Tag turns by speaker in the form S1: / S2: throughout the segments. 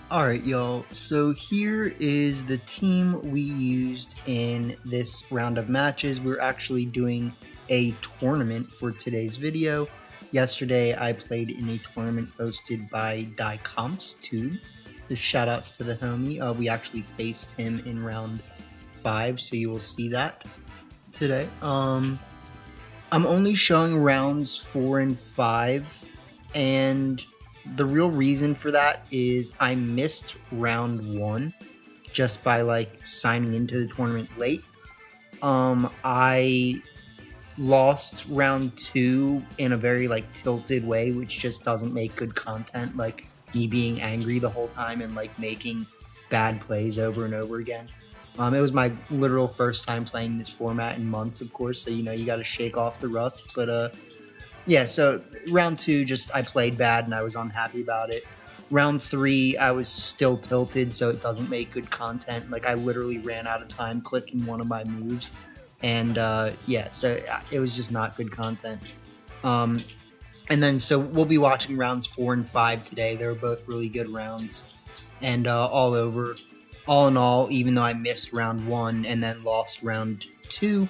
S1: Alright, y'all, so here is the team we used in this round of matches. We're actually doing a tournament for today's video. Yesterday, I played in a tournament hosted by DieComps2, so shoutouts to the homie. We actually faced him in round 5, so you will see that today. I'm only showing rounds 4 and 5, and the real reason for that is I missed round 1 just by signing into the tournament late. I lost round 2 in a very tilted way, which just doesn't make good content, like me being angry the whole time and making bad plays over and over again. It was my literal first time playing this format in months, of course, so you got to shake off the rust. But yeah, so round 2, just I played bad and I was unhappy about it. Round 3, I was still tilted, so it doesn't make good content. I literally ran out of time clicking one of my moves, and yeah, so it was just not good content. And then so we'll be watching rounds 4 and 5 today. They were both really good rounds, and all in all, even though I missed round 1 and then lost round 2,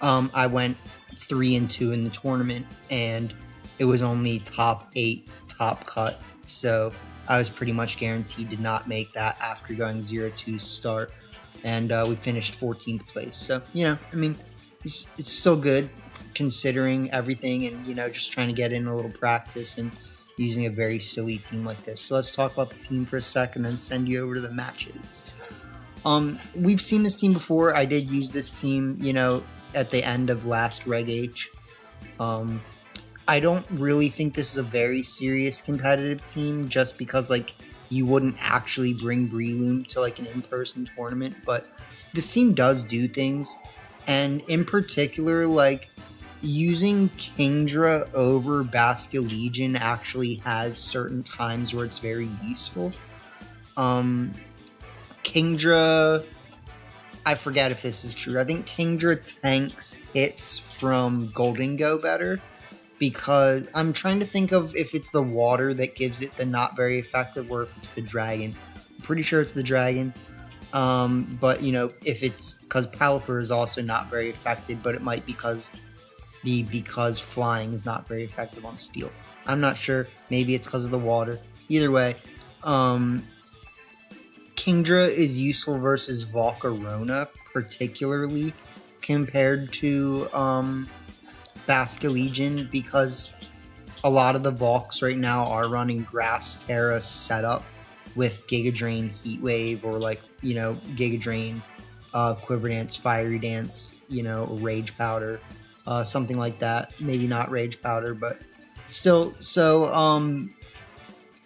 S1: I went 3 and 2 in the tournament, and it was only top 8 top cut, so I was pretty much guaranteed to not make that after going 0-2 start, and we finished 14th place. So I mean, it's still good considering everything, and just trying to get in a little practice and using a very silly team like this. So let's talk about the team for a second and send you over to the matches. We've seen this team before. I did use this team, at the end of last Reg H. I don't really think this is a very serious competitive team, just because you wouldn't actually bring Breloom to an in-person tournament, but this team does do things, and in particular using Kingdra over Basket Legion actually has certain times where it's very useful. Kingdra, I forget if this is true. I think Kingdra tanks hits from Golden Go better, because I'm trying to think of if it's the water that gives it the not very effective or if it's the dragon. I'm pretty sure it's the dragon. But if it's because Pelipper is also not very effective, but it might because flying is not very effective on steel. I'm not sure. Maybe it's because of the water. Either way, Kingdra is useful versus Volcarona, particularly compared to Basket Legion, because a lot of the Volks right now are running Grass Terra setup with Giga Drain, Heat Wave, or Giga Drain, Quiver Dance, Fiery Dance, Rage Powder, something like that. Maybe not Rage Powder, but still. So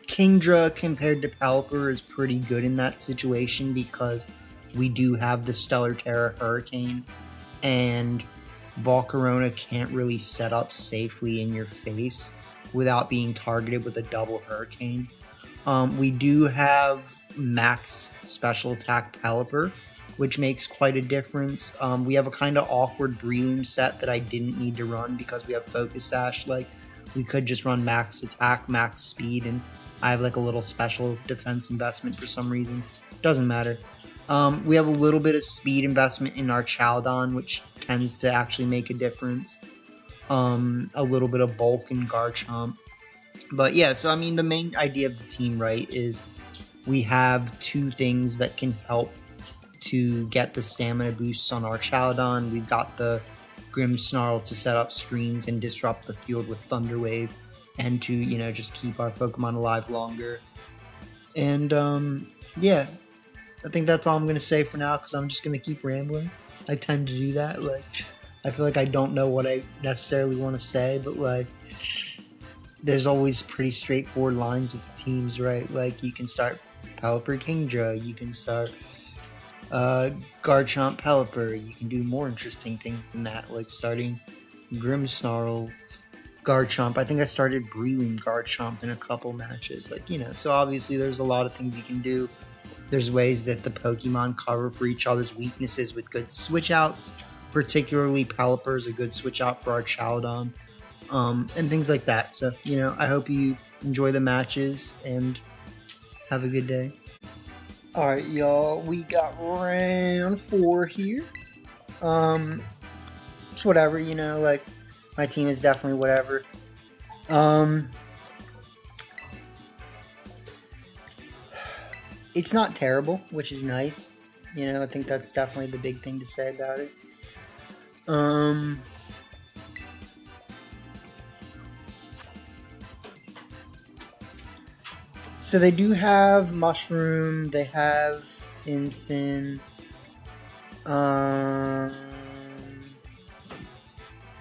S1: Kingdra compared to Pelipper is pretty good in that situation, because we do have the Stellar Terra Hurricane, and Volcarona can't really set up safely in your face without being targeted with a double Hurricane. We do have max special attack Pelipper, which makes quite a difference. We have a kind of awkward Breloom set that I didn't need to run because we have Focus Sash. We could just run max attack, max speed, and I have a little special defense investment for some reason. Doesn't matter. We have a little bit of speed investment in our Chaldon, which tends to actually make a difference. A little bit of bulk in Garchomp. But yeah, so I mean, the main idea of the team, right, is we have 2 things that can help to get the stamina boosts on our Chaldon. We've got the Grimmsnarl to set up screens and disrupt the field with Thunder Wave, and to, just keep our Pokemon alive longer. And yeah, I think that's all I'm going to say for now, because I'm just going to keep rambling. I tend to do that. I feel like I don't know what I necessarily want to say, but there's always pretty straightforward lines with the teams, right? You can start Pelipper Kingdra, you can start Garchomp Pelipper, you can do more interesting things than that, like starting Grimmsnarl Garchomp. I think I started Breloom Garchomp in a couple matches, so obviously there's a lot of things you can do. There's ways that the Pokemon cover for each other's weaknesses with good switch outs. Particularly Pelipper is a good switch out for our Chaldon, and things like that. So, I hope you enjoy the matches and have a good day. Alright, y'all, we got round 4 here. It's whatever, you know, like, my team is definitely whatever. It's not terrible, which is nice. You know, I think that's definitely the big thing to say about it. So they do have Mushroom, they have Ensign, they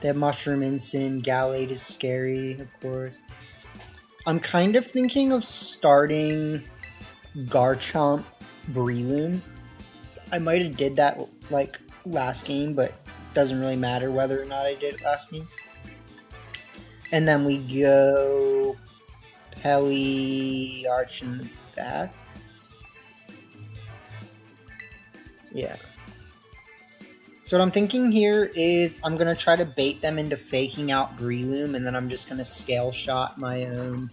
S1: have Mushroom, Ensign, Gallade is scary, of course. I'm kind of thinking of starting Garchomp Breloom. I might have did that like last game, but doesn't really matter whether or not I did it last game. And then we go Pelly Arch in the back. Yeah. So what I'm thinking here is I'm going to try to bait them into faking out Breloom, and then I'm just going to scale shot my own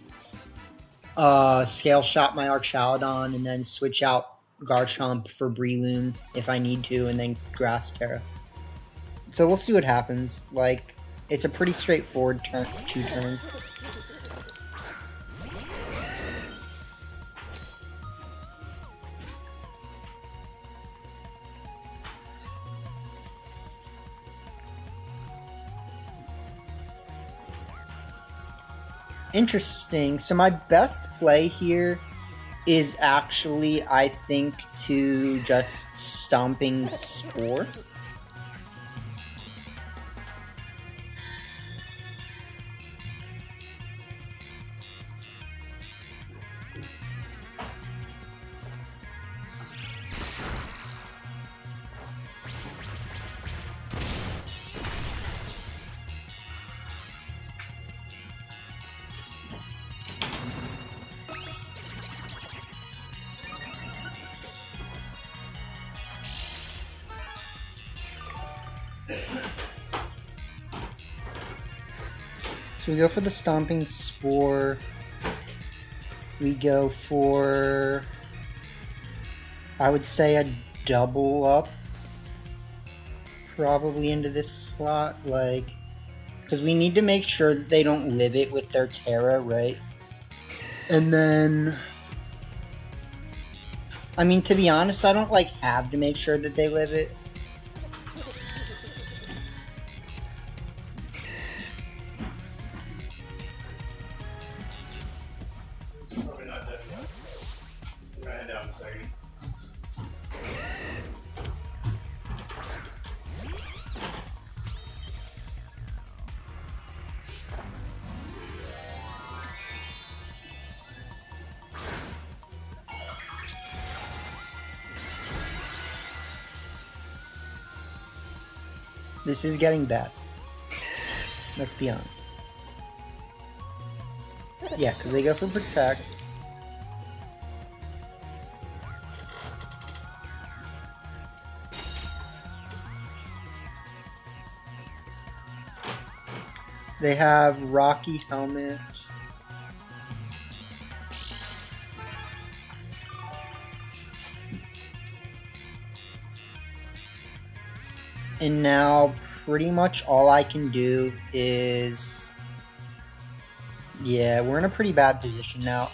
S1: Archaludon, and then switch out Garchomp for Breloom if I need to, and then Grass Terra. So we'll see what happens. Like, it's a pretty straightforward 2 turns. Interesting. So my best play here is actually, I think, to just Stomping Spore. So we go for the Stomping Spore. We go for, I would say, a double up probably into this slot, like, because we need to make sure that they don't live it with their Terra, right? And then, I mean, to be honest, I don't like have to make sure that they live it. This is getting bad. Let's be honest. Yeah, because they go for Protect. They have Rocky Helmet. And now pretty much all I can do is, yeah, we're in a pretty bad position now.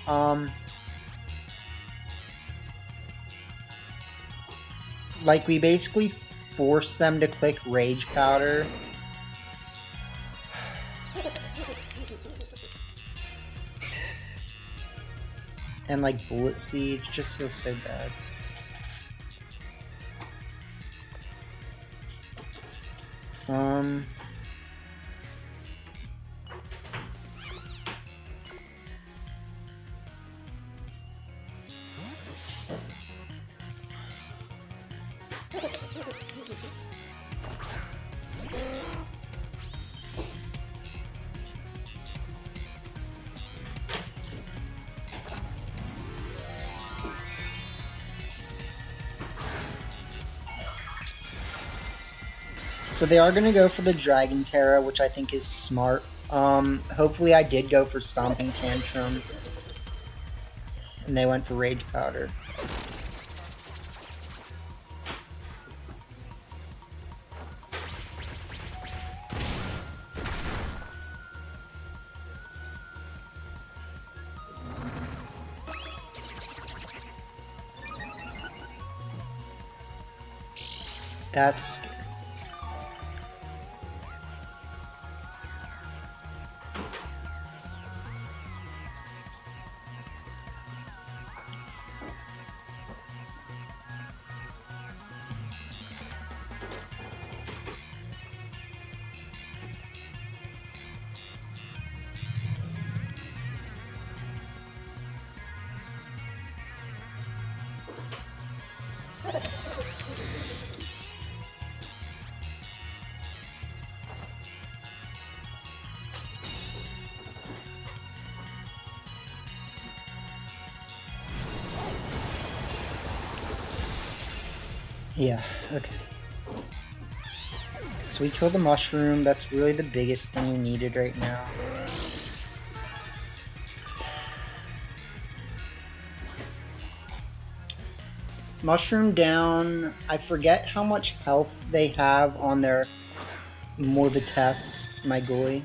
S1: Like, we basically force them to click Rage Powder. And like Bullet Seed, it just feels so bad. So they are going to go for the Dragon Terra, which I think is smart. Hopefully I did go for Stomping Tantrum. And they went for Rage Powder. That's... Yeah, okay. So we killed the mushroom. That's really the biggest thing we needed right now. Mushroom down. I forget how much health they have on their Morbites, my goy.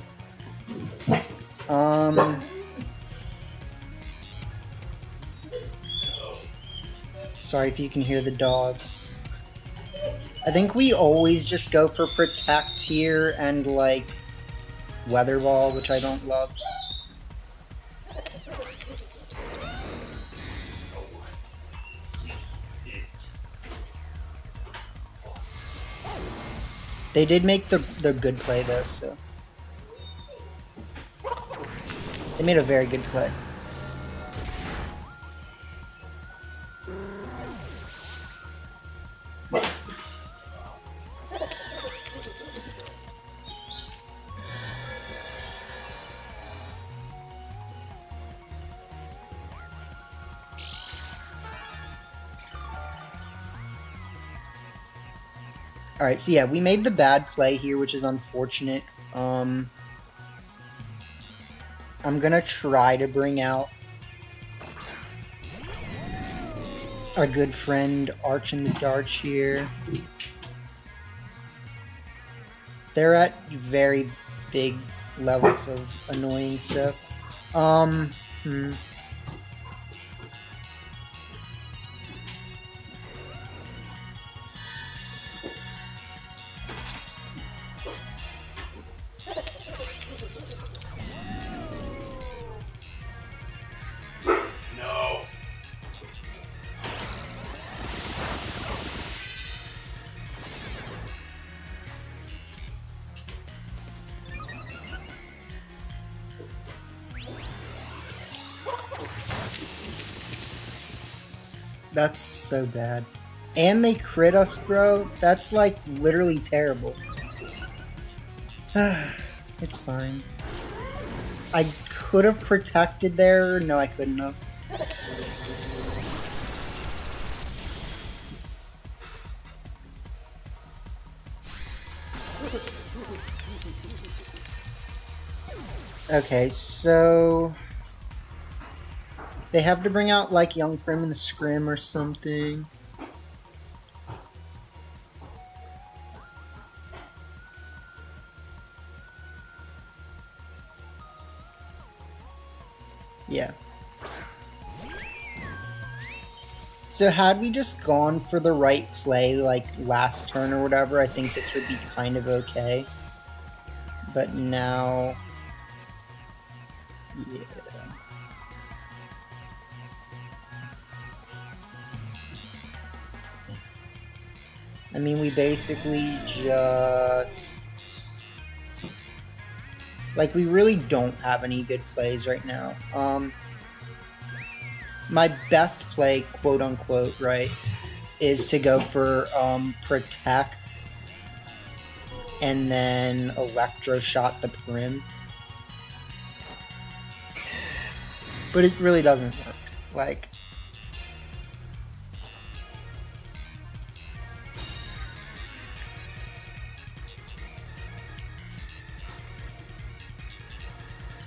S1: Sorry if you can hear the dogs. I think we always just go for Protect here and like Weather Ball, which I don't love. They did make the good play though, so they made a very good play. Alright, so yeah, we made the bad play here, which is unfortunate. I'm gonna try to bring out our good friend Arch in the Darch here. They're at very big levels of annoying, so... That's so bad. And they crit us, bro? That's like literally terrible. It's fine. I could have protected there. No, I couldn't have. Okay, so... they have to bring out, like, Young Prim in the Scrim or something. Yeah. So had we just gone for the right play, like, last turn or whatever, I think this would be kind of okay. But now... yeah. I mean, we basically just... like, we really don't have any good plays right now. My best play, quote-unquote, right, is to go for Protect and then Electro Shot the Prim. But it really doesn't work. Like...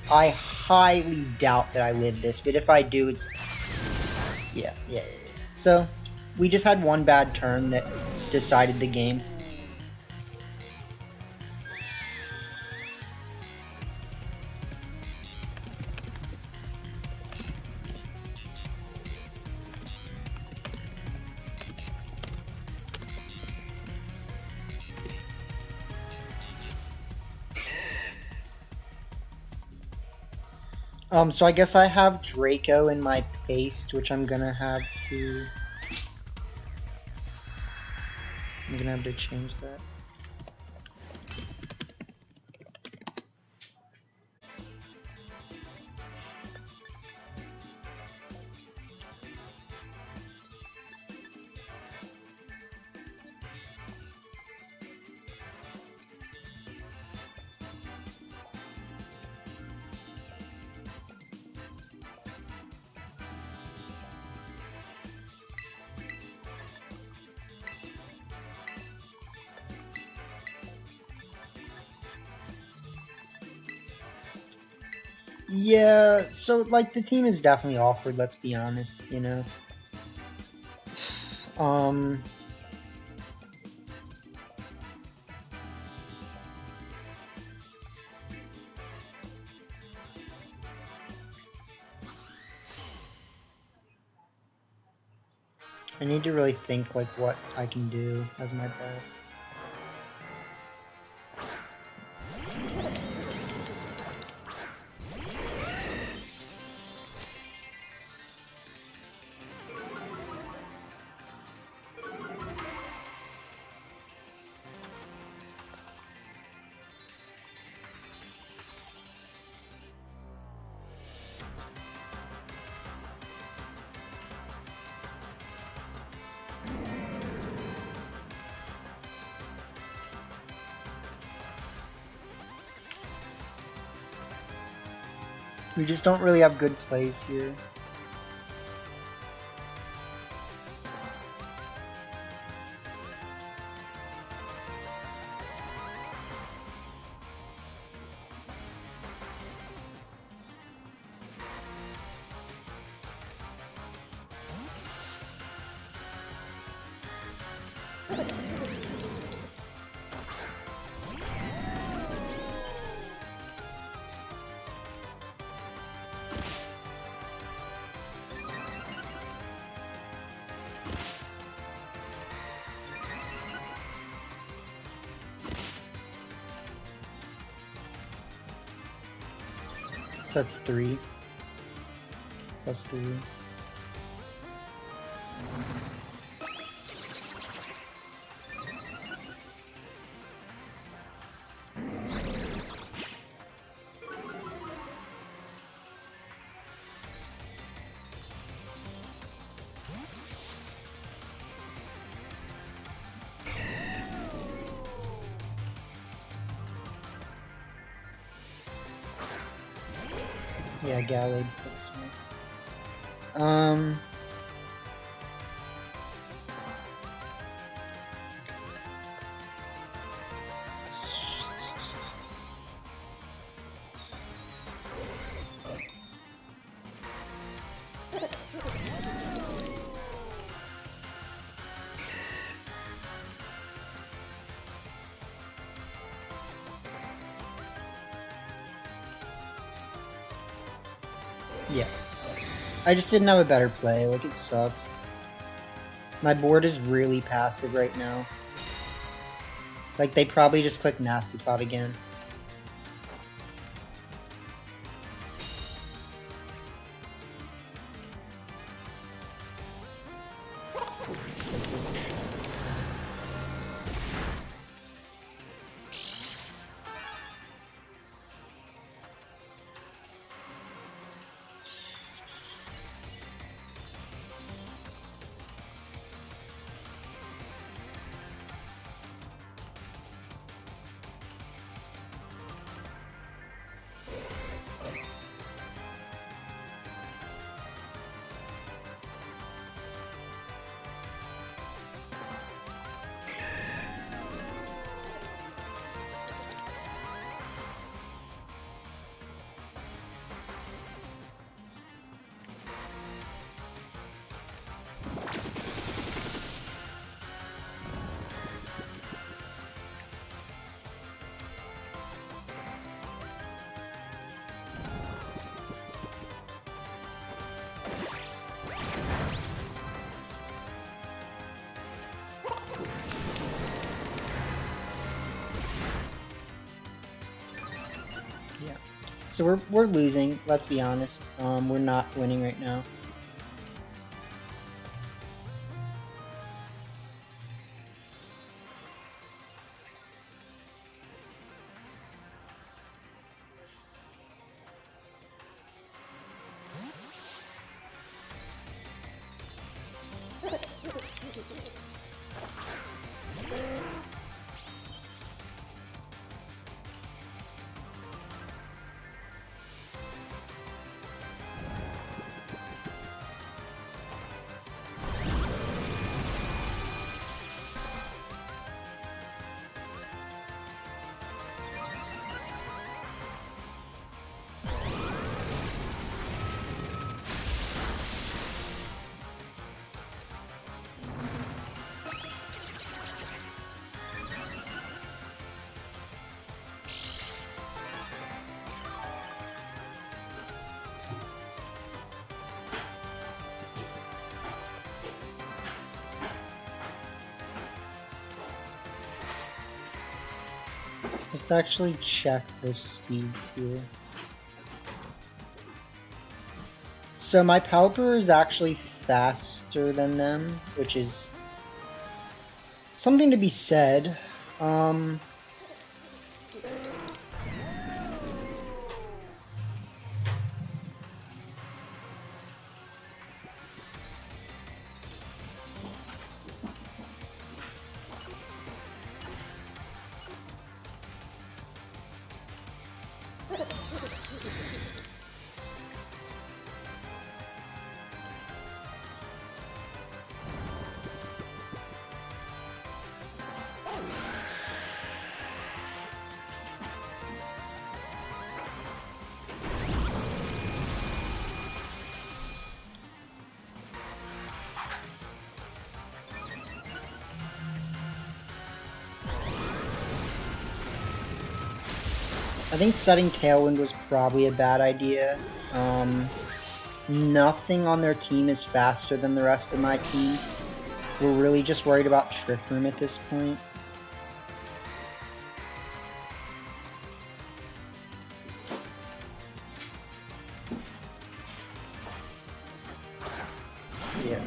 S1: I highly doubt that I live this, but if I do, it's... yeah. So, we just had one bad turn that decided the game. So I guess I have Draco in my paste, which I'm gonna have to... I'm gonna have to change that. Yeah, so like the team is definitely awkward, let's be honest, you know. I need to really think like what I can do as my best. We just don't really have good plays here. So that's 3. Plus 3. Yeah, Gallade. That's smart. Yeah. I just didn't have a better play. Like, it sucks. My board is really passive right now. Like, they probably just clicked Nasty Pot again. So we're losing, let's be honest. We're not winning right now. Let's actually check the speeds here. So my Pelipper is actually faster than them, which is something to be said. I think setting Tailwind was probably a bad idea. Nothing on their team is faster than the rest of my team. We're really just worried about Trick Room at this point. Yeah.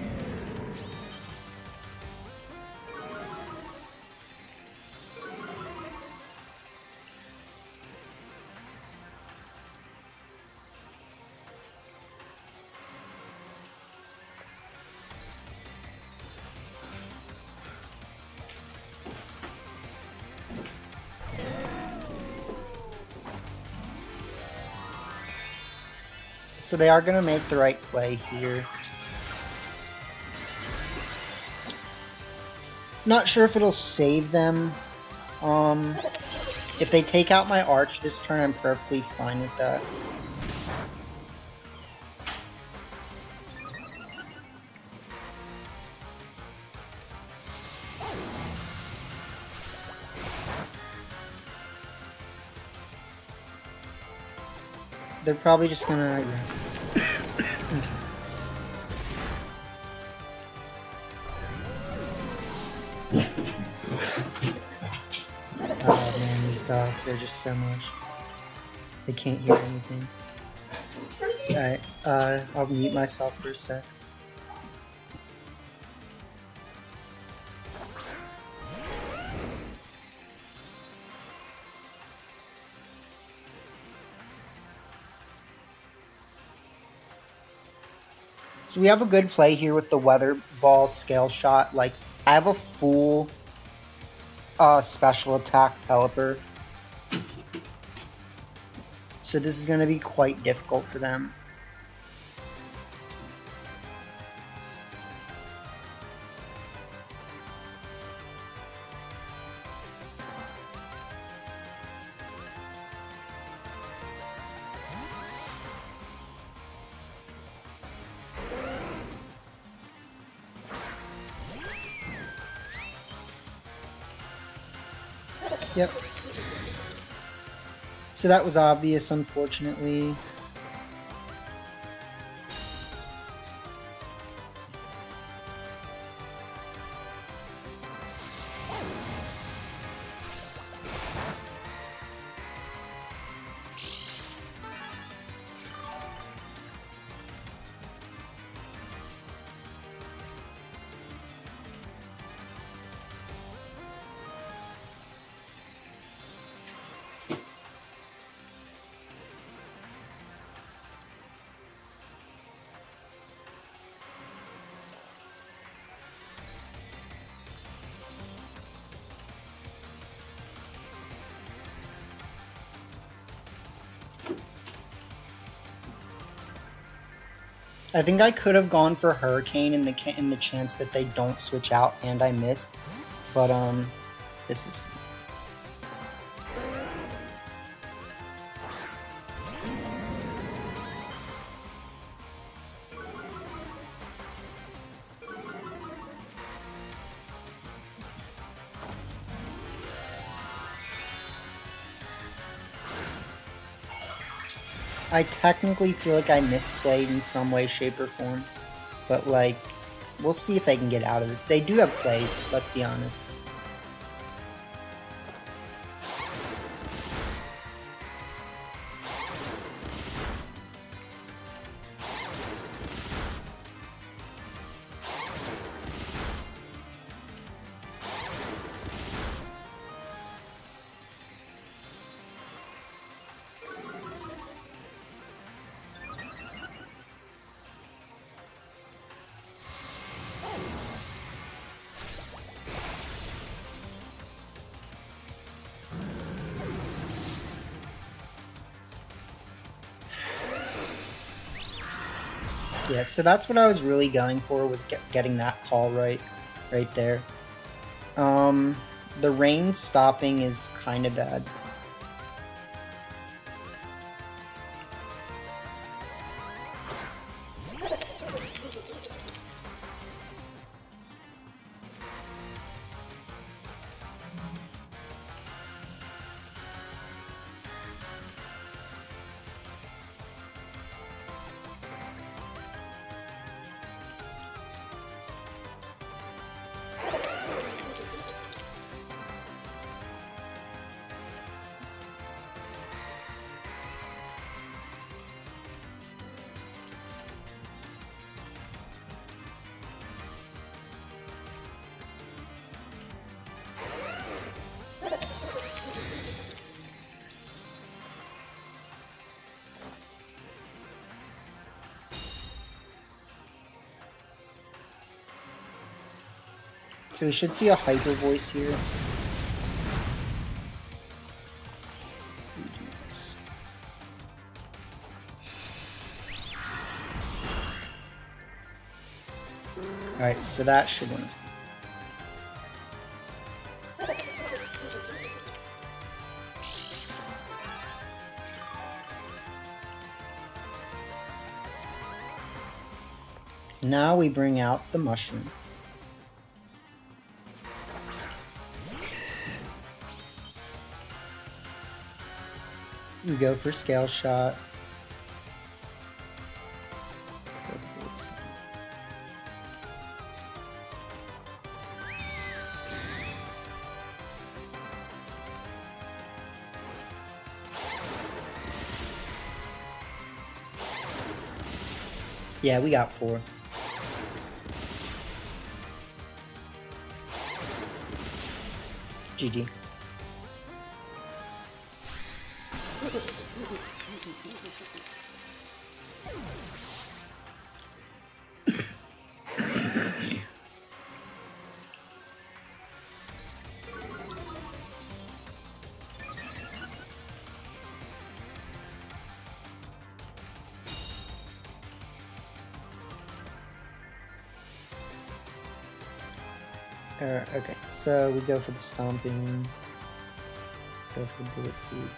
S1: So they are going to make the right play here. Not sure if it'll save them. If they take out my Arch this turn, I'm perfectly fine with that. They're probably just gonna... Oh man, these dogs, they're just so much. They can't hear anything. Alright, I'll mute myself for a sec. So we have a good play here with the Weather Ball Scale Shot. Like, I have a full special attack Pelipper. So this is going to be quite difficult for them. Yep. So that was obvious, unfortunately. I think I could have gone for Hurricane in the chance that they don't switch out and I miss. But this is. I technically feel like I misplayed in some way, shape, or form. But, like, we'll see if they can get out of this. They do have plays, let's be honest. Yeah, so that's what I was really going for, was getting that call right there. The rain stopping is kind of bad. So we should see a Hyper Voice here. Alright, so that should win us. So now we bring out the mushroom. We go for Scale Shot. Yeah, we got 4. GG. Okay, so we go for the Stomping. Go for Bullet Seed.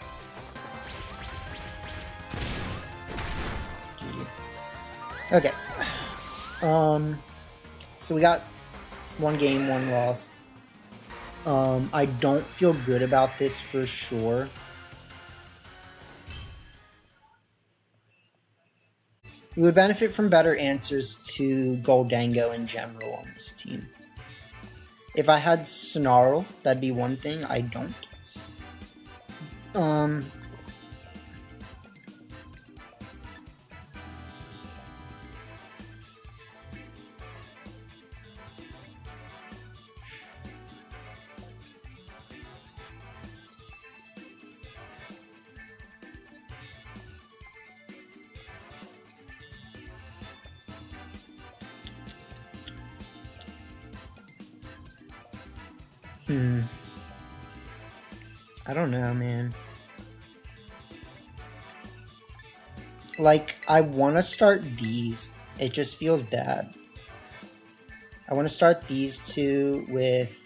S1: GG. Okay. So we got 1 game, 1 loss. I don't feel good about this for sure. We would benefit from better answers to Goldango in general on this team. If I had Snarl, that'd be one thing. I don't. I don't know, man. Like, I want to start these, It just feels bad. I want to start these two with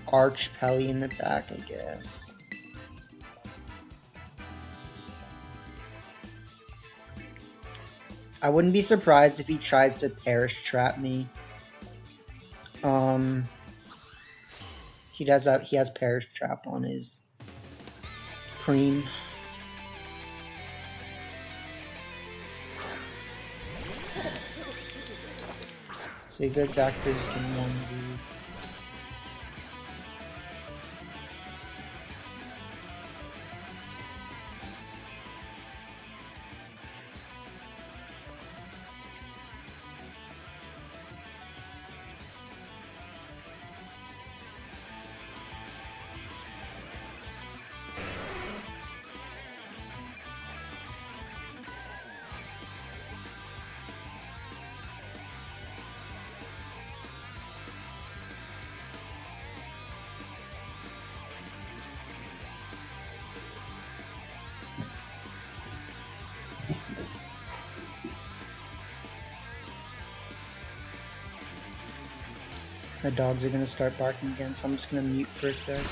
S1: Arch Pelly in the back, I guess. I wouldn't be surprised if he tries to Perish Trap me. He has Perish Trap on his cream. So he goes back to his 1V. My dogs are gonna start barking again, so I'm just gonna mute for a sec.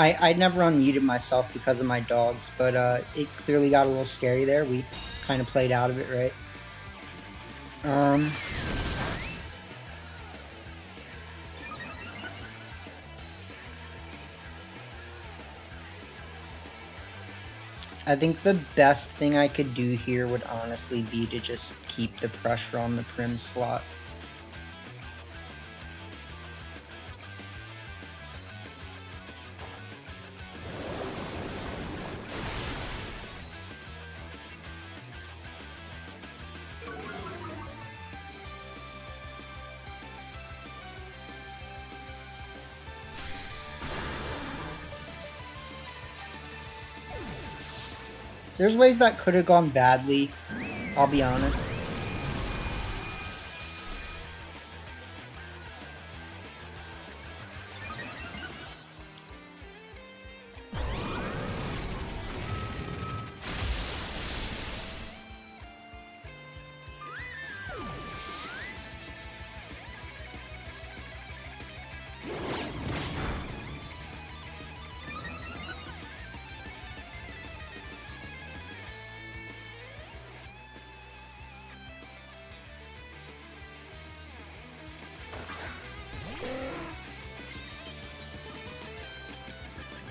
S1: I never unmuted myself because of my dogs, but it clearly got a little scary there. We kind of played out of it, right? I think the best thing I could do here would honestly be to just keep the pressure on the prim slot. There's ways that could have gone badly, I'll be honest.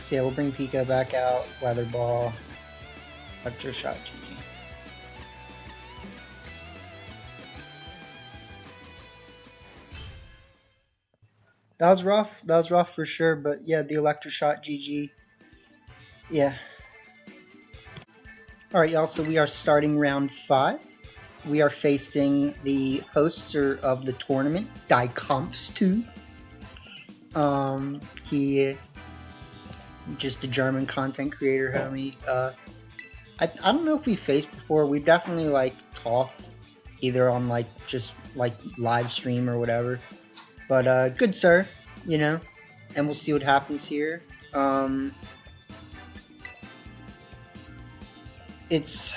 S1: So yeah, we'll bring Pico back out, Weather Ball, Electro Shot, GG. That was rough for sure, but yeah, the Electro Shot, GG. Yeah. Alright, y'all, so we are starting round 5. We are facing the hosts of the tournament, Die Kampf's 2. He just a German content creator, homie. I don't know if we faced before. We've definitely like talked either on like just like live stream or whatever. But good sir, you know, and we'll see what happens here. It's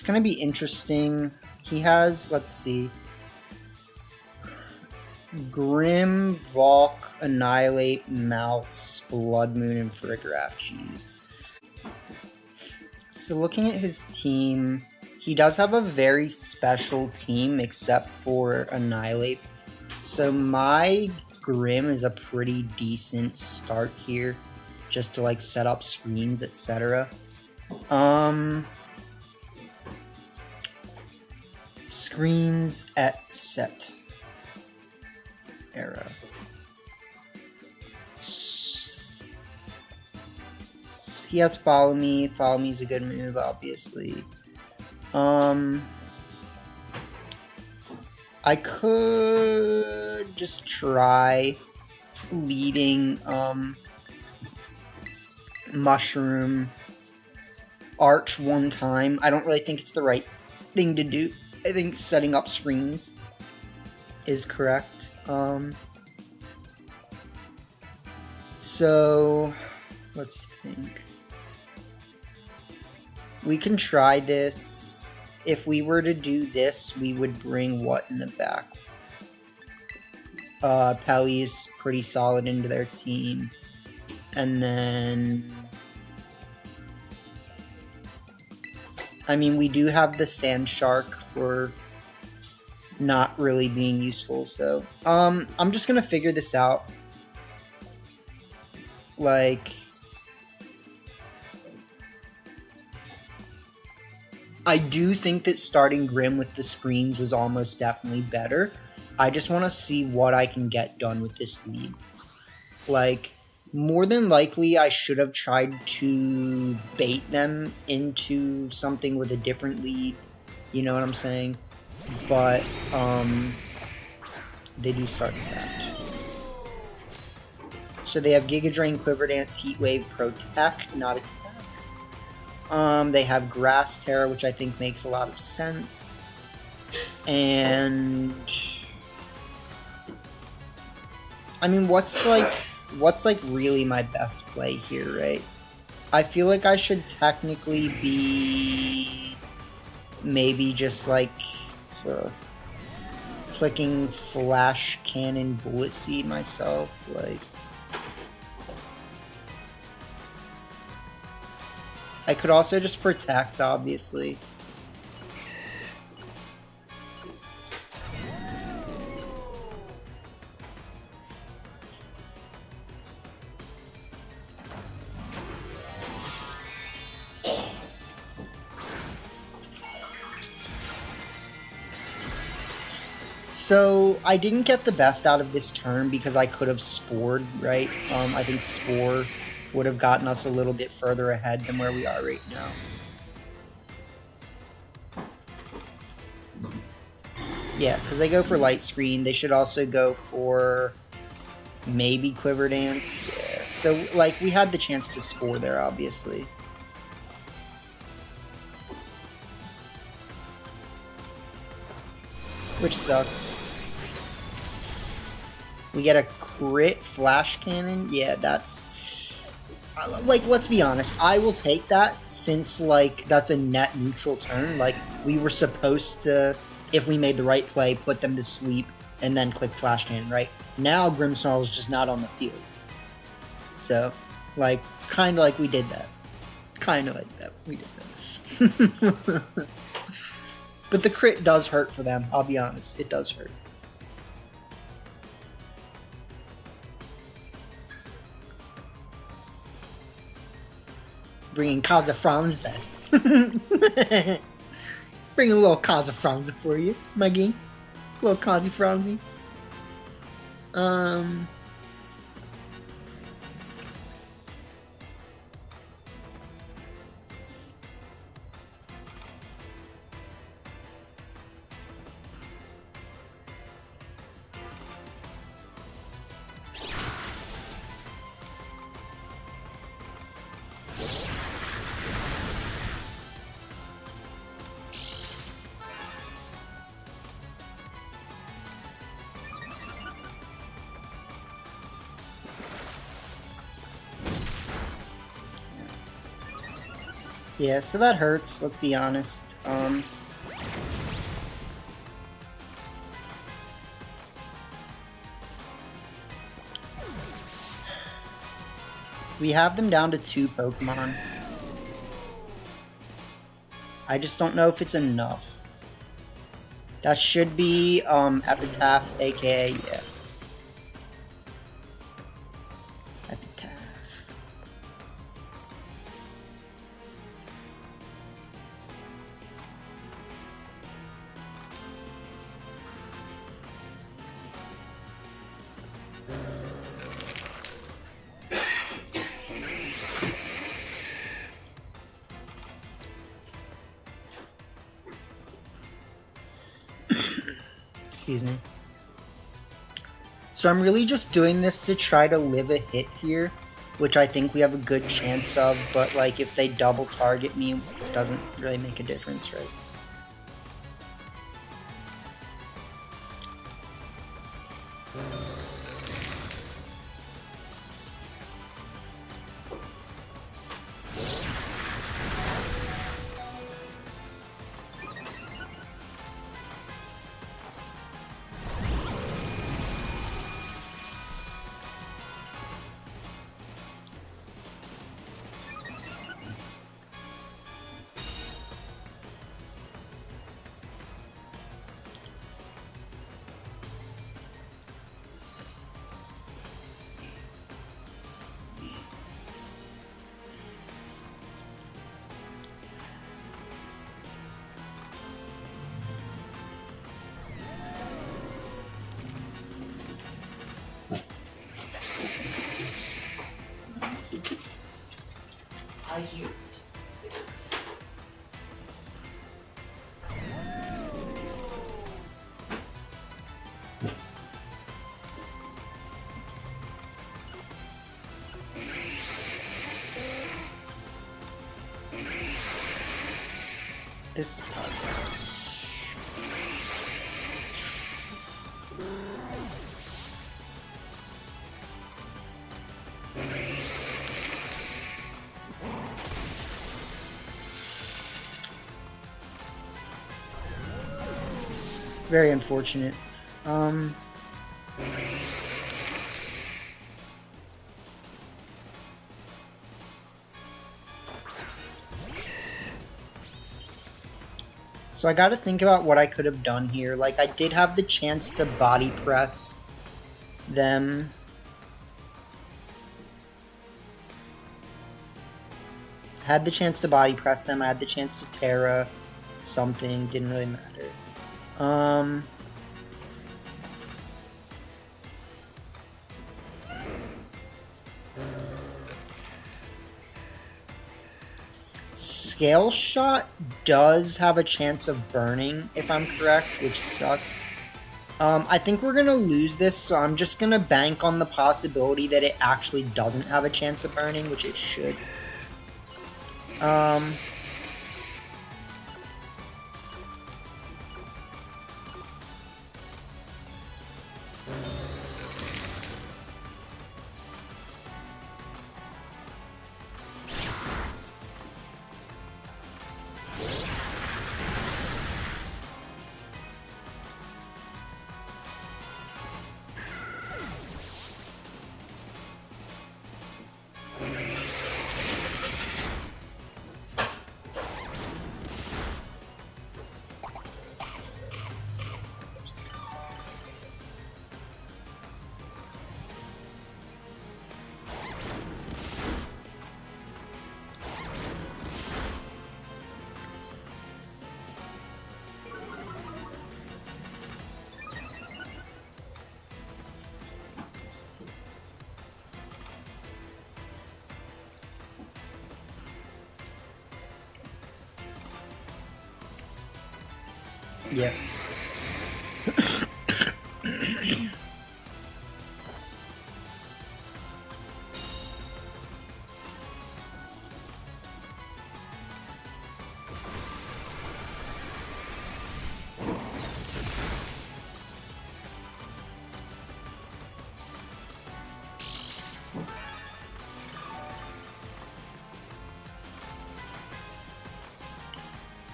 S1: gonna be interesting. He has, let's see, Grim, Valk, Annihilate, Mouse, Blood Moon, and Friggraph. Jeez. So looking at his team, he does have a very special team except for Annihilate. So my Grim is a pretty decent start here, just to like set up screens, etc. Screens at set era. He has Follow Me. Follow Me is a good move, obviously. I could just try leading Mushroom Arch one time. I don't really think it's the right thing to do. I think setting up screens is correct. So let's think. We can try this. If we were to do this, we would bring what in the back? Pelly's pretty solid into their team. And then, I mean, we do have the Sand Shark for not really being useful, so I'm just gonna figure this out. Like, I do think that starting Grim with the screens was almost definitely better. I just want to see what I can get done with this lead. Like, more than likely, I should have tried to bait them into something with a different lead. You know what I'm saying? But, they do start with that. So they have Giga Drain, Quiver Dance, Heat Wave, Protect, not Attack. They have Grass Terror, which I think makes a lot of sense. And I mean, what's really my best play here, right? I feel like I should technically be maybe just like clicking Flash Cannon Bullet Seed myself, like. I could also just protect, obviously. So, I didn't get the best out of this turn because I could have spored, right? I think Spore would have gotten us a little bit further ahead than where we are right now. Yeah, because they go for Light Screen. They should also go for maybe Quiver Dance. Yeah. So, like, we had the chance to Spore there, obviously. Which sucks. We get a crit Flash Cannon? Yeah, that's... Like, let's be honest. I will take that since, like, that's a net neutral turn. Like, we were supposed to, if we made the right play, put them to sleep and then click Flash Cannon, right? Now Grimmsnarl's just not on the field. So, like, it's kind of like we did that. Kind of like that. We did that. But the crit does hurt for them, I'll be honest. It does hurt. Bringing Kaza Franza. Bring a little Kaza Franza for you, my game. A little Kazi Franzi. Yeah, so that hurts, let's be honest. We have them down to 2 Pokemon. I just don't know if it's enough. That should be Epitaph, aka, yeah. Epitaph. Excuse me. So I'm really just doing this to try to live a hit here, which I think we have a good chance of, but like if they double target me, it doesn't really make a difference, right? This very unfortunate. So I gotta think about what I could have done here. Like, I did have the chance to body press them. I had the chance to body press them. I had the chance to Terra something. Didn't really matter. Scale Shot does have a chance of burning, if I'm correct, which sucks. I think we're gonna lose this, so I'm just gonna bank on the possibility that it actually doesn't have a chance of burning, which it should. Yeah.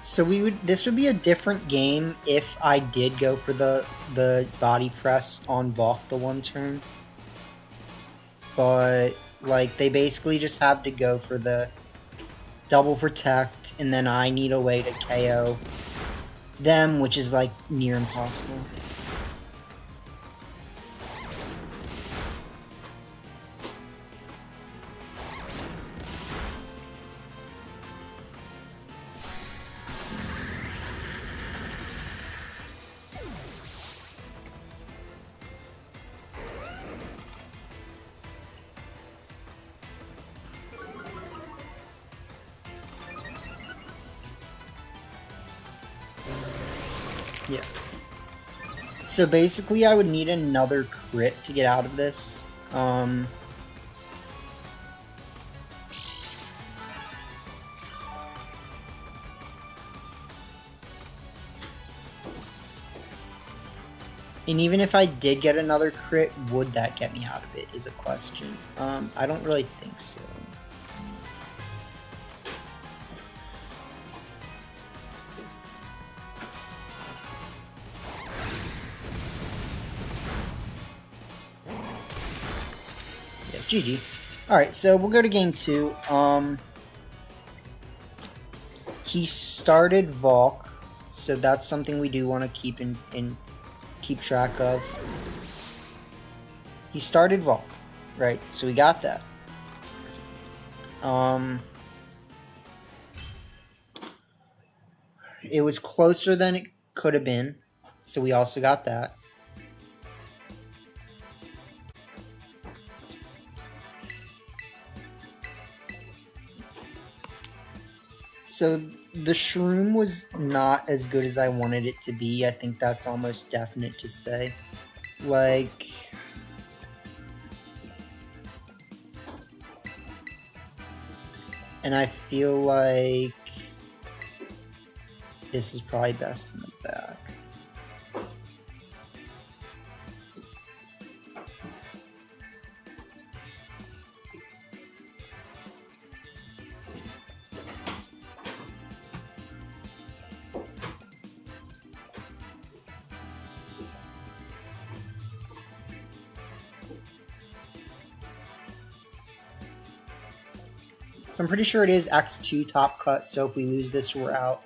S1: So this would be a different game if I did go for the body press on Valk the one turn. But like they basically just have to go for the double protect, and then I need a way to KO them, which is like near impossible. Yeah. So basically I would need another crit to get out of this. And even if I did get another crit, would that get me out of it is a question. I don't really think so. GG. Alright, so we'll go to game 2. He started Valk, so that's something we do want to keep keep track of. He started Valk, right? So we got that. It was closer than it could have been, so we also got that. So the shroom was not as good as I wanted it to be. I think that's almost definite to say. Like, and I feel like this is probably best in the back. So I'm pretty sure it is X2 top cut, so if we lose this, we're out.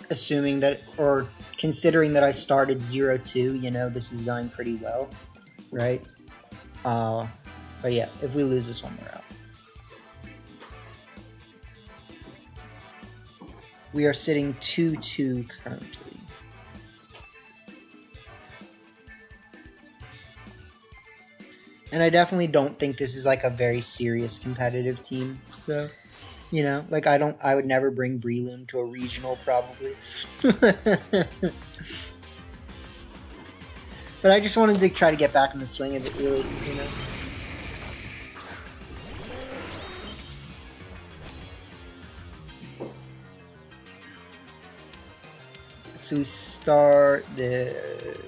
S1: Assuming that, or considering that I started 0-2, you know, this is going pretty well, right? But yeah, if we lose this one, we're out. We are sitting 2-2 currently. And I definitely don't think this is like a very serious competitive team, so... You know, like I would never bring Breloom to a regional probably. But I just wanted to try to get back in the swing of it really, you know. So we start this.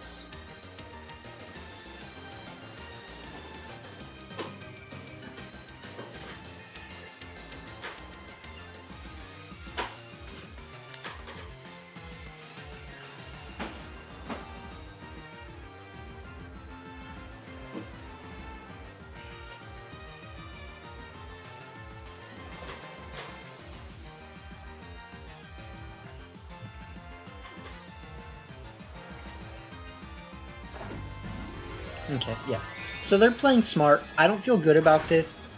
S1: Okay, yeah. So they're playing smart. I don't feel good about this.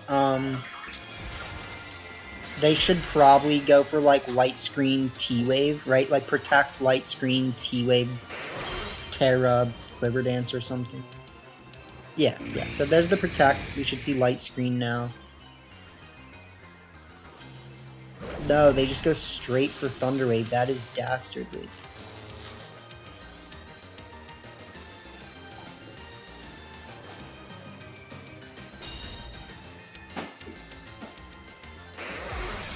S1: They should probably go for, like, Light Screen T-Wave, right? Like, Protect, Light Screen, T-Wave, Terra, Quiver Dance or something. Yeah. So there's the Protect. We should see Light Screen now. No, they just go straight for Thunder Wave. That is dastardly.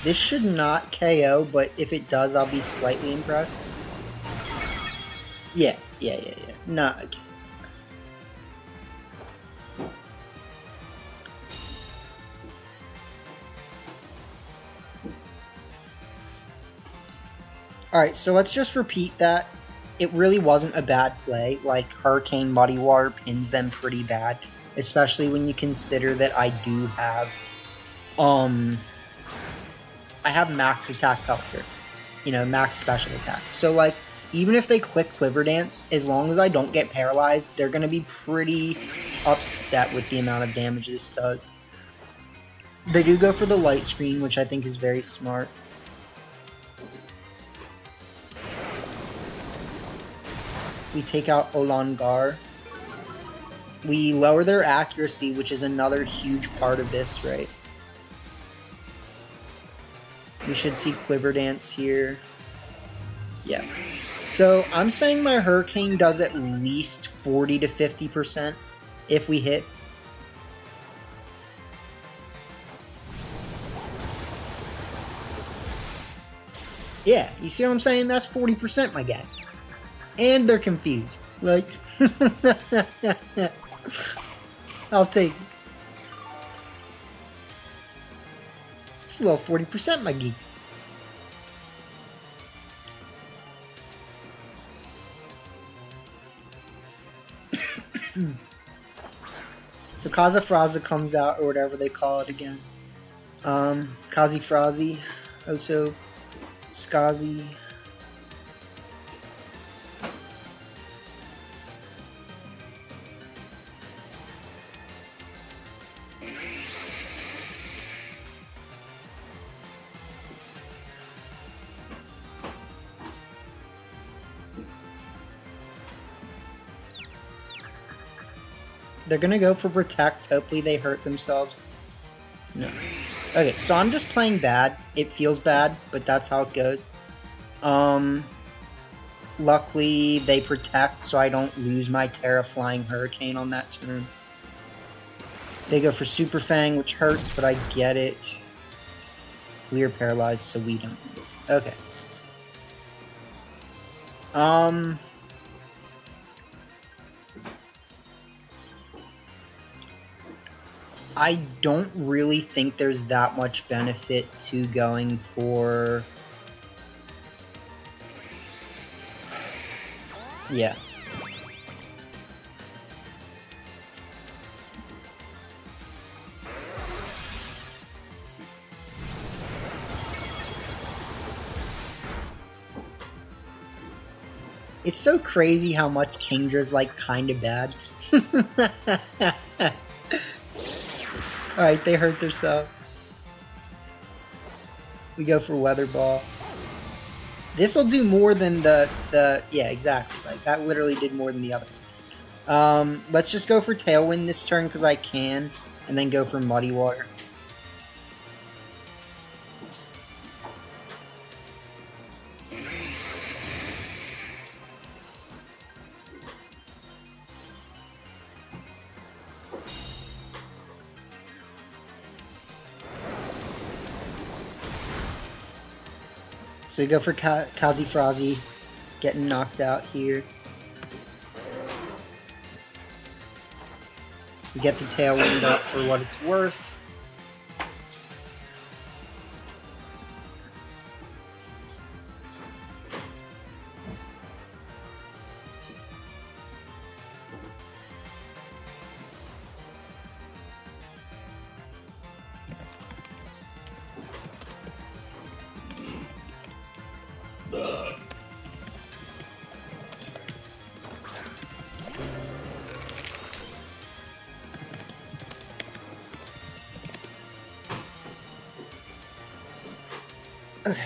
S1: This should not KO, but if it does, I'll be slightly impressed. Yeah. Not. Alright, so let's just repeat that. It really wasn't a bad play. Like, Hurricane Muddy Water pins them pretty bad. Especially when you consider that I do have... I have max attack Pelter. You know, max special attack. So, like, even if they click Quiver Dance, as long as I don't get paralyzed, they're going to be pretty upset with the amount of damage this does. They do go for the Light Screen, which I think is very smart. We take out Olangar. We lower their accuracy, which is another huge part of this, right? We should see Quiver Dance here. Yeah. So, I'm saying my Hurricane does at least 40 to 50% if we hit. Yeah, you see what I'm saying? That's 40%, my guy. And they're confused. Like, I'll take it. It's a little 40%, my geek. So Kazafraza comes out, or whatever they call it again. Kazifrazi, also Skazi. They're gonna go for Protect. Hopefully they hurt themselves. No. Okay, so I'm just playing bad. It feels bad, but that's how it goes. Luckily, they Protect, so I don't lose my Terra Flying Hurricane on that turn. They go for Super Fang, which hurts, but I get it. We are paralyzed, so we don't. Okay. I don't really think there's that much benefit to going for... Yeah. It's so crazy how much Kingdra's like kind of bad. Alright, they hurt themselves. We go for Weather Ball. This will do more than the yeah, exactly. Like that literally did more than the other. Let's just go for Tailwind this turn because I can, and then go for Muddy Water. So we go for Kazi Frazi, getting knocked out here. We get the Tailwind up for what it's worth. Okay,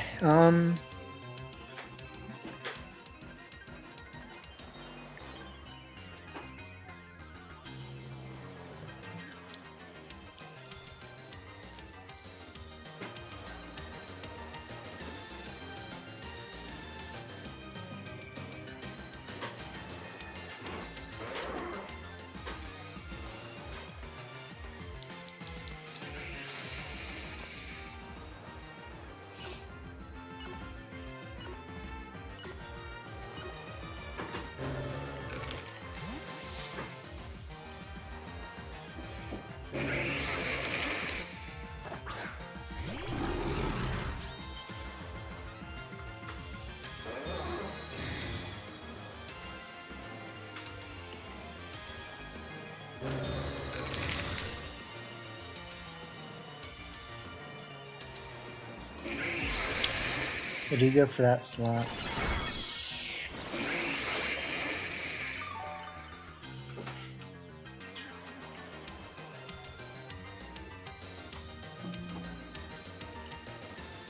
S1: I do go for that slot.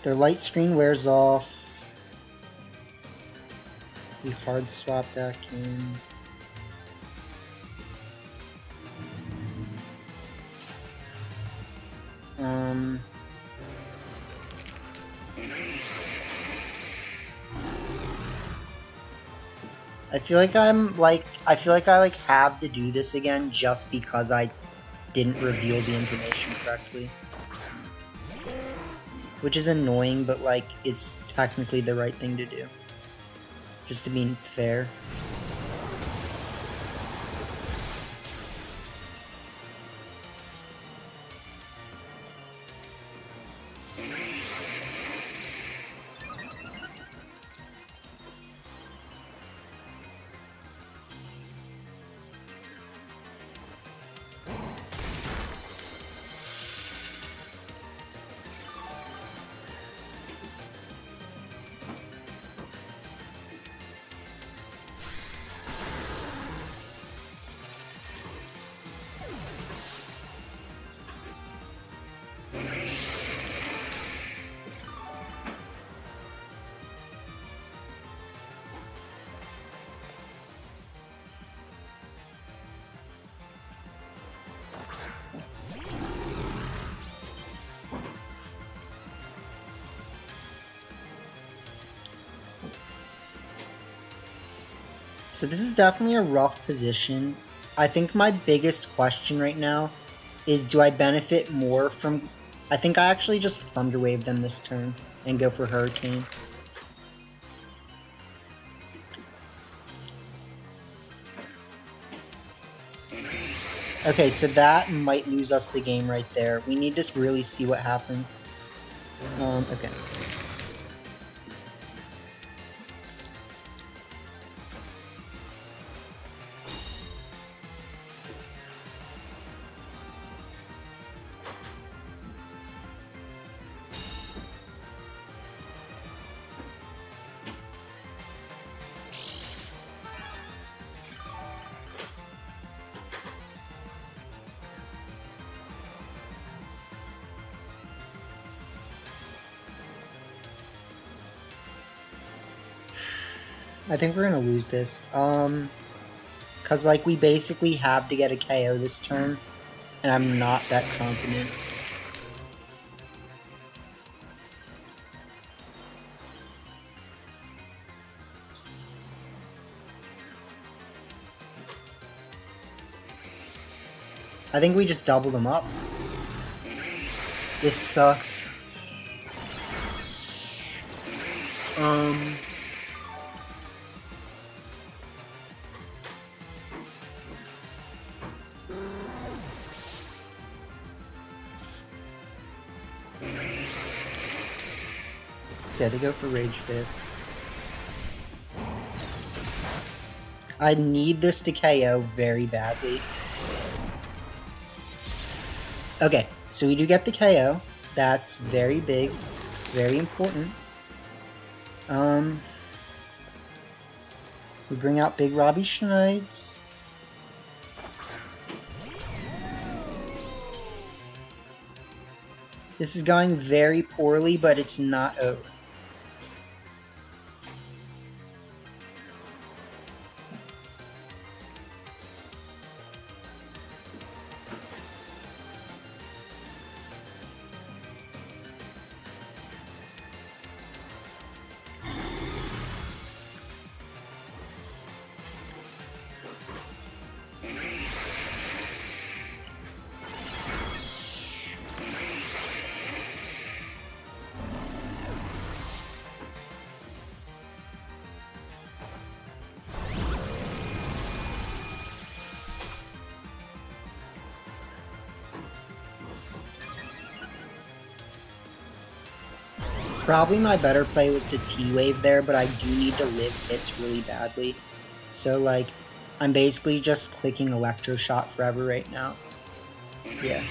S1: Their light screen wears off. We hard swap back in. I feel like I have to do this again just because I didn't reveal the information correctly. Which is annoying, but like it's technically the right thing to do. Just to be fair. So this is definitely a rough position. I think my biggest question right now is, do I benefit more from... I think I actually just Thunder Wave them this turn and go for Hurricane. Okay, so that might lose us the game right there. We need to really see what happens. Okay. I think we're gonna lose this. Cause like we basically have to get a KO this turn, and I'm not that confident. I think we just double them up. This sucks. So yeah, they go for Rage Fist. I need this to KO very badly. Okay, so we do get the KO. That's very big, very important. We bring out Big Robbie Schneids. This is going very poorly, but it's not over. Probably my better play was to T-Wave there, but I do need to live hits really badly. So, like, I'm basically just clicking Electroshock forever right now. Yeah.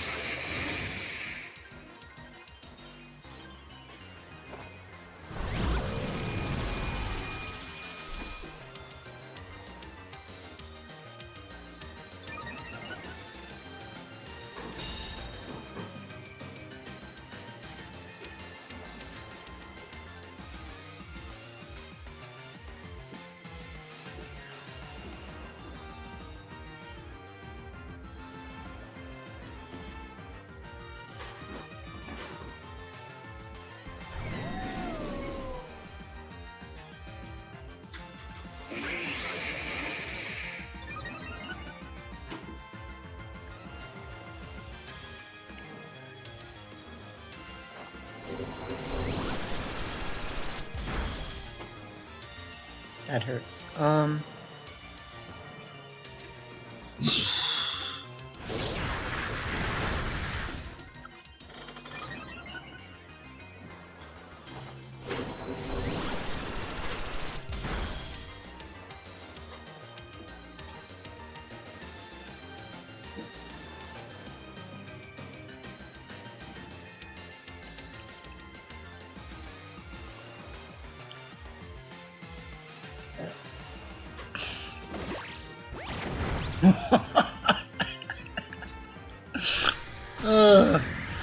S1: That hurts.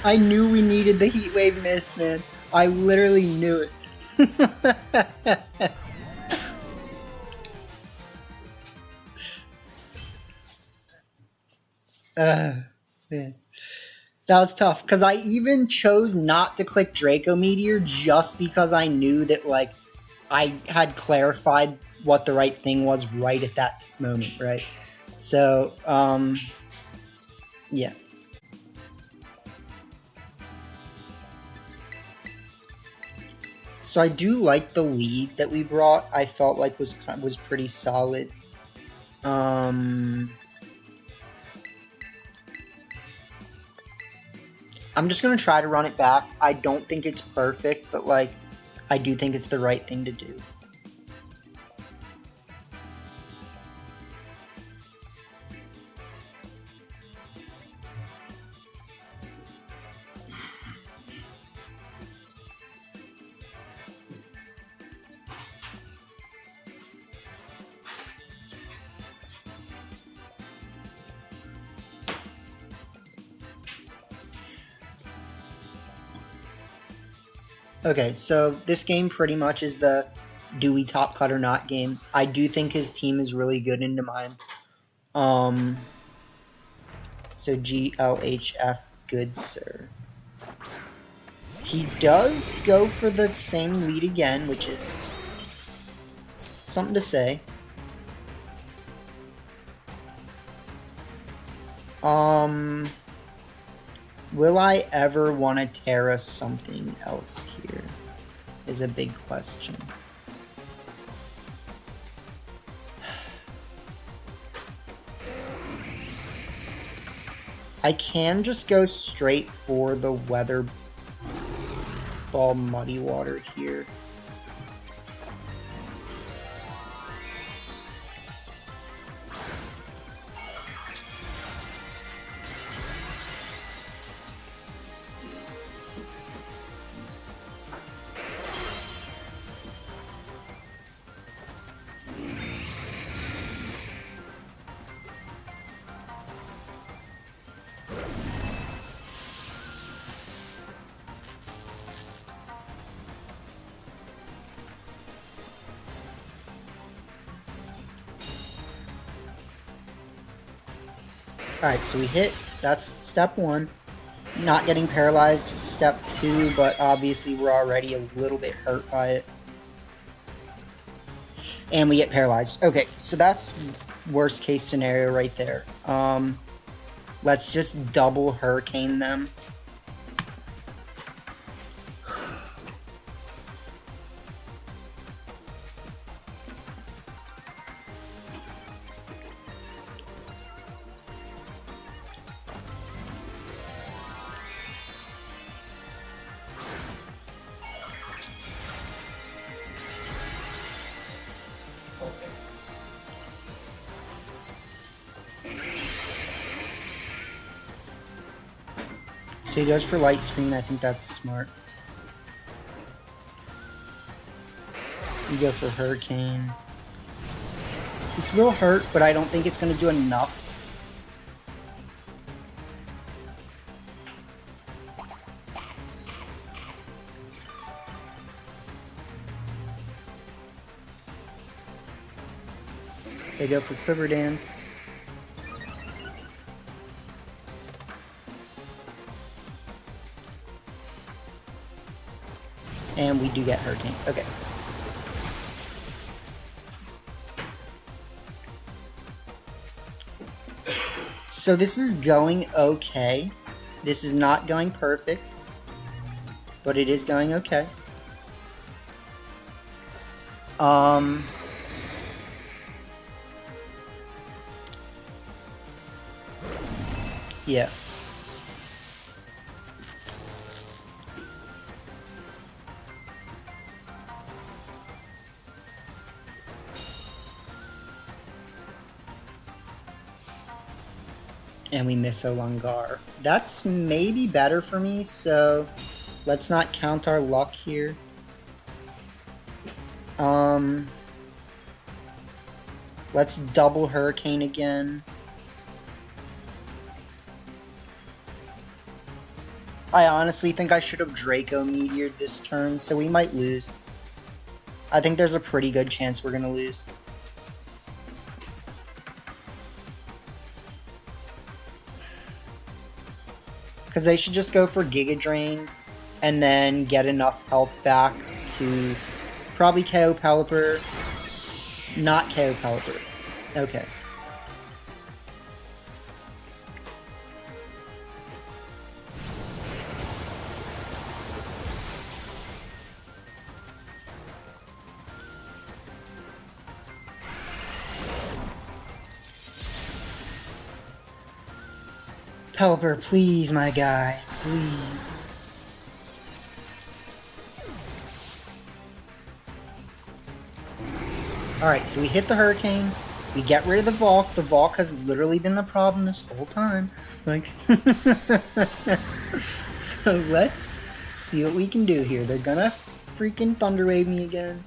S1: I knew we needed the Heat Wave miss, man. I literally knew it. Man. That was tough, because I even chose not to click Draco Meteor just because I knew that, like, I had clarified what the right thing was right at that moment, right? So, yeah. So I do like the lead that we brought. I felt like was pretty solid. I'm just gonna try to run it back. I don't think it's perfect, but like, I do think it's the right thing to do. Okay, so this game pretty much is the do we top cut or not game. I do think his team is really good into mine. So GLHF, good sir. He does go for the same lead again, which is something to say. Will I ever want to Terra something else here? Is a big question. I can just go straight for the Weather Ball Muddy Water here. Alright, so we hit. That's step one. Not getting paralyzed is step two, but obviously we're already a little bit hurt by it. And we get paralyzed. Okay, so that's worst case scenario right there. Let's just double Hurricane them. So he goes for Light Screen. I think that's smart. You go for Hurricane. This will hurt, but I don't think it's going to do enough. They go for Quiver Dance. And we do get Hurricane. Okay. So this is going okay. This is not going perfect, but it is going okay. Yeah. And we miss Olungar. That's maybe better for me, so let's not count our luck here. Let's double Hurricane again. I honestly think I should have Draco Meteored this turn, so we might lose. I think there's a pretty good chance we're gonna lose. Because they should just go for Giga Drain and then get enough health back to probably KO Pelipper. Not KO Pelipper. Okay. Pelipper, please, my guy. Please. Alright, so we hit the Hurricane. We get rid of the Valk. The Valk has literally been the problem this whole time. Like, so let's see what we can do here. They're gonna freaking Thunder Wave me again.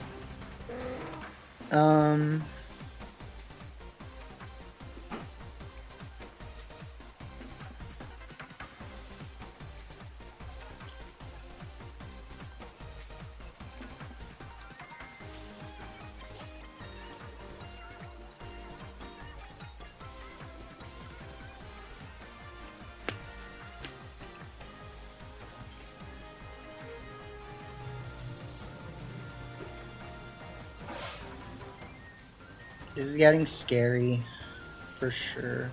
S1: This is getting scary, for sure.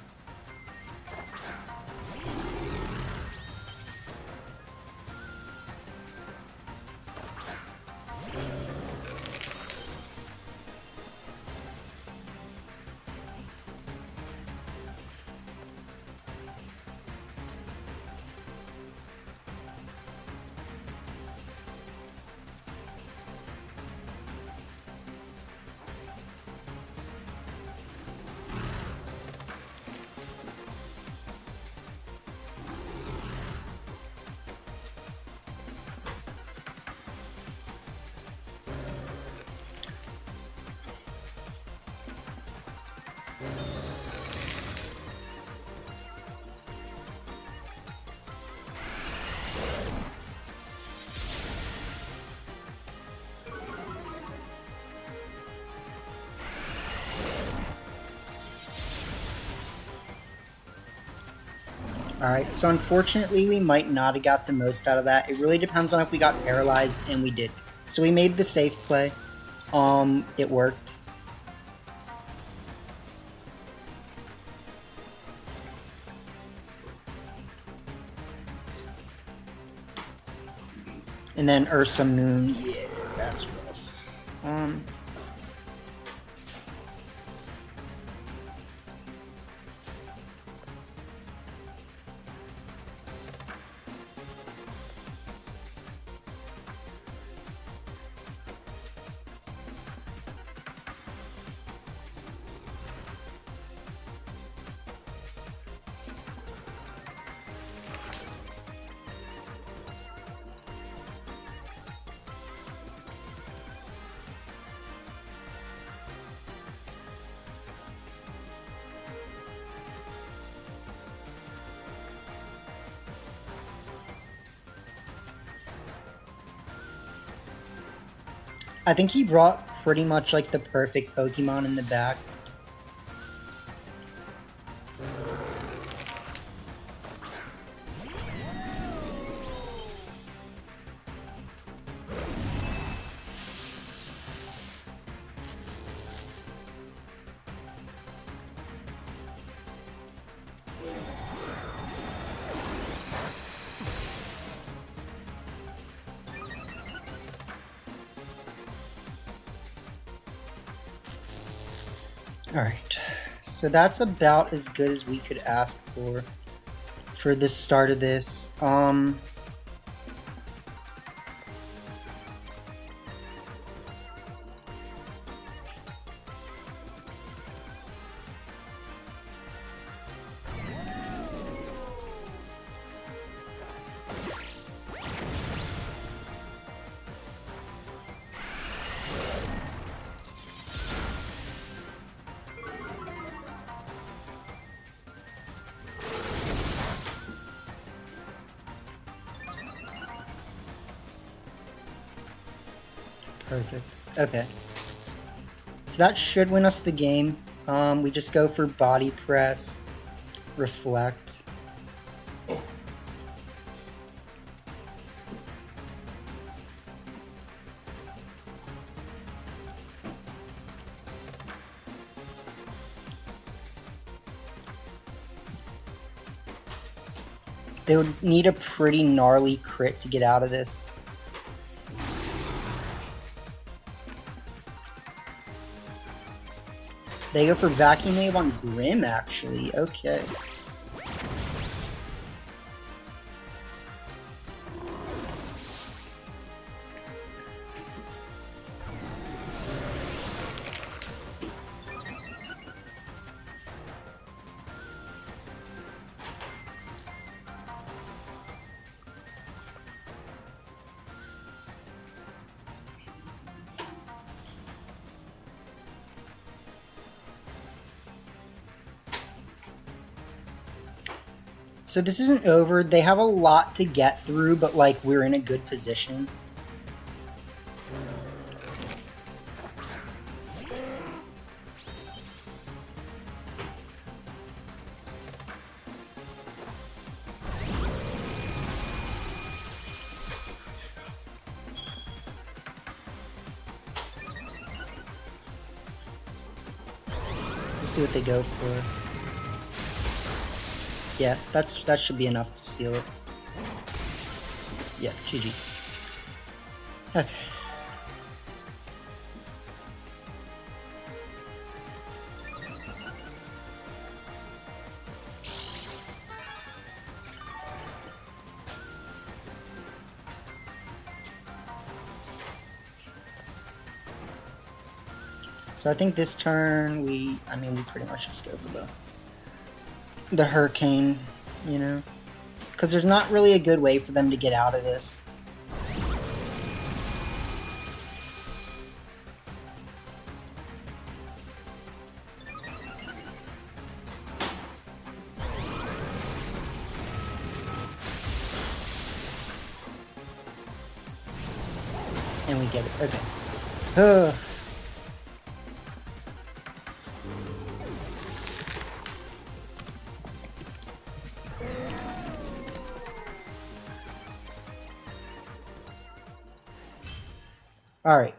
S1: Alright, so unfortunately we might not have got the most out of that. It really depends on if we got paralyzed, and we did. So we made the safe play. It worked. And then Ursa Moon, yeah, that's rough. I think he brought pretty much like the perfect Pokemon in the back. Alright, so that's about as good as we could ask for the start of this. Perfect. Okay. So that should win us the game. We just go for body press, reflect. They would need a pretty gnarly crit to get out of this. They go for Vacuum Wave on Grim, actually. Okay. So this isn't over. They have a lot to get through, but like we're in a good position. see what they go for. Yeah, that should be enough to seal it. Yeah, GG. Okay. So I think this turn we pretty much just go for the hurricane, you know, because there's not really a good way for them to get out of this. And we get it. Okay. Ugh. All right.